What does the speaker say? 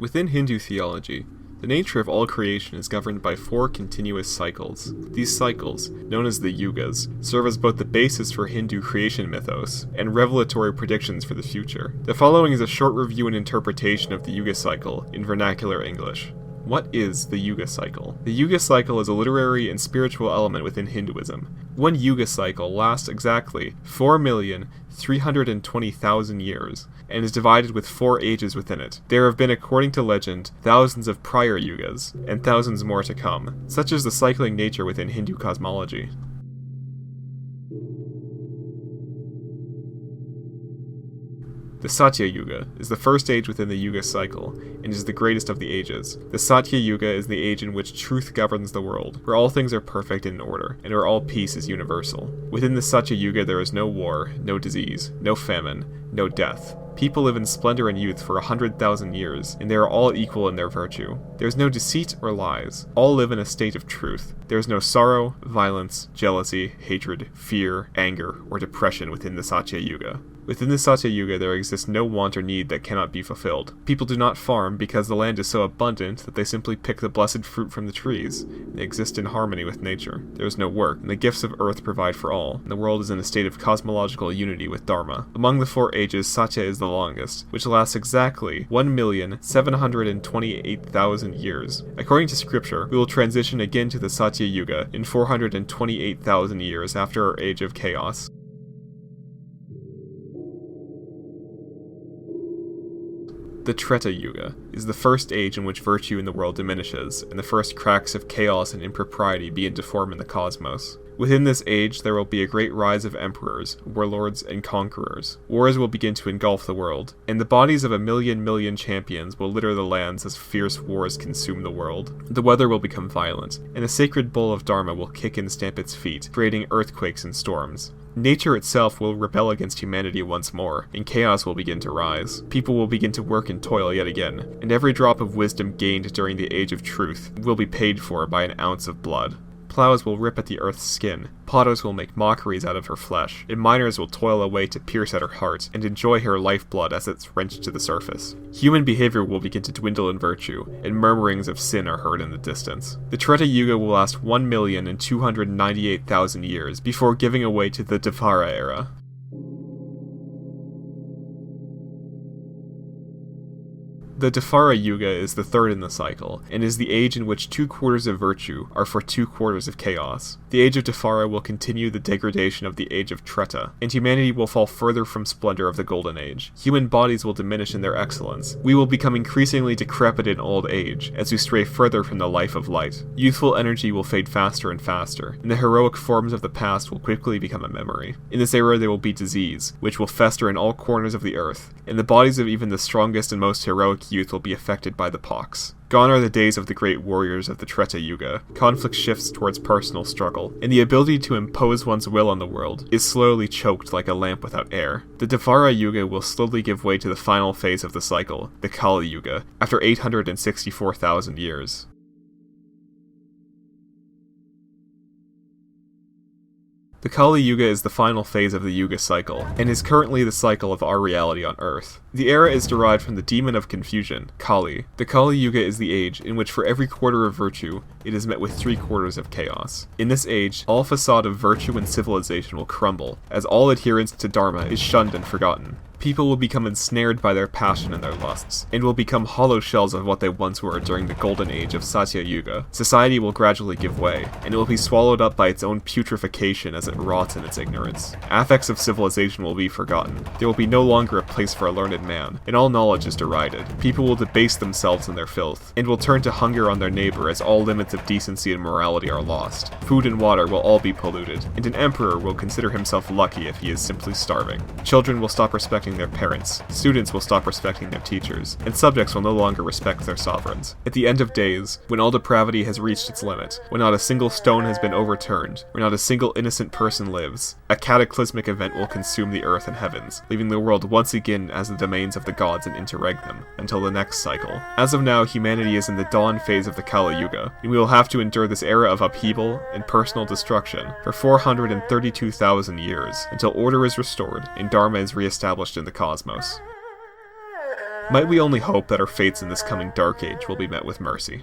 Within Hindu theology, the nature of all creation is governed by 4 continuous cycles. These cycles, known as the Yugas, serve as both the basis for Hindu creation mythos and revelatory predictions for the future. The following is a short review and interpretation of the Yuga cycle in vernacular English. What is the Yuga cycle? The Yuga cycle is a literary and spiritual element within Hinduism. One Yuga cycle lasts exactly 4,320,000 years, and is divided with 4 ages within it. There have been, according to legend, thousands of prior Yugas, and thousands more to come. Such is the cycling nature within Hindu cosmology. The Satya Yuga is the first age within the Yuga cycle, and is the greatest of the ages. The Satya Yuga is the age in which truth governs the world, where all things are perfect and in order, and where all peace is universal. Within the Satya Yuga there is no war, no disease, no famine, no death. People live in splendor and youth for 100,000 years, and they are all equal in their virtue. There is no deceit or lies. All live in a state of truth. There is no sorrow, violence, jealousy, hatred, fear, anger, or depression within the Satya Yuga. Within the Satya Yuga there exists no want or need that cannot be fulfilled. People do not farm because the land is so abundant that they simply pick the blessed fruit from the trees. They exist in harmony with nature. There is no work, and the gifts of earth provide for all, and the world is in a state of cosmological unity with Dharma. Among the 4 ages, Satya is the longest, which lasts exactly 1,728,000 years. According to scripture, we will transition again to the Satya Yuga in 428,000 years after our age of chaos. The Treta Yuga is the first age in which virtue in the world diminishes, and the first cracks of chaos and impropriety begin to form in the cosmos. Within this age, there will be a great rise of emperors, warlords, and conquerors. Wars will begin to engulf the world, and the bodies of a million champions will litter the lands as fierce wars consume the world. The weather will become violent, and the sacred bull of Dharma will kick and stamp its feet, creating earthquakes and storms. Nature itself will rebel against humanity once more, and chaos will begin to rise. People will begin to work and toil yet again, and every drop of wisdom gained during the Age of Truth will be paid for by an ounce of blood. Plows will rip at the earth's skin, potters will make mockeries out of her flesh, and miners will toil away to pierce at her heart and enjoy her lifeblood as it's wrenched to the surface. Human behavior will begin to dwindle in virtue, and murmurings of sin are heard in the distance. The Treta Yuga will last 1,298,000 years before giving away to the Defarah era. The Defarah Yuga is the third in the cycle, and is the age in which 2/4 of virtue are for 2/4 of chaos. The age of Defarah will continue the degradation of the age of Treta, and humanity will fall further from splendor of the Golden Age. Human bodies will diminish in their excellence. We will become increasingly decrepit in old age, as we stray further from the life of light. Youthful energy will fade faster and faster, and the heroic forms of the past will quickly become a memory. In this era there will be disease, which will fester in all corners of the earth, and the bodies of even the strongest and most heroic youth will be affected by the pox. Gone are the days of the great warriors of the Treta Yuga. Conflict shifts towards personal struggle, and the ability to impose one's will on the world is slowly choked like a lamp without air. The Defarah Yuga will slowly give way to the final phase of the cycle, the Kali Yuga, after 864,000 years. The Kali Yuga is the final phase of the Yuga cycle, and is currently the cycle of our reality on Earth. The era is derived from the demon of confusion, Kali. The Kali Yuga is the age in which for every quarter of virtue, it is met with 3/4 of chaos. In this age, all facade of virtue and civilization will crumble, as all adherence to Dharma is shunned and forgotten. People will become ensnared by their passion and their lusts, and will become hollow shells of what they once were during the golden age of Satya Yuga. Society will gradually give way, and it will be swallowed up by its own putrefaction as it rots in its ignorance. Affects of civilization will be forgotten. There will be no longer a place for a learned man, and all knowledge is derided. People will debase themselves in their filth, and will turn to hunger on their neighbor as all limits of decency and morality are lost. Food and water will all be polluted, and an emperor will consider himself lucky if he is simply starving. Children will stop respecting their parents, students will stop respecting their teachers, and subjects will no longer respect their sovereigns. At the end of days, when all depravity has reached its limit, when not a single stone has been overturned, where not a single innocent person lives, a cataclysmic event will consume the earth and heavens, leaving the world once again as the domains of the gods and interregnum, until the next cycle. As of now, humanity is in the dawn phase of the Kali Yuga, and we will have to endure this era of upheaval and personal destruction for 432,000 years, until order is restored and Dharma is re-established in the cosmos. Might we only hope that our fates in this coming Dark Age will be met with mercy.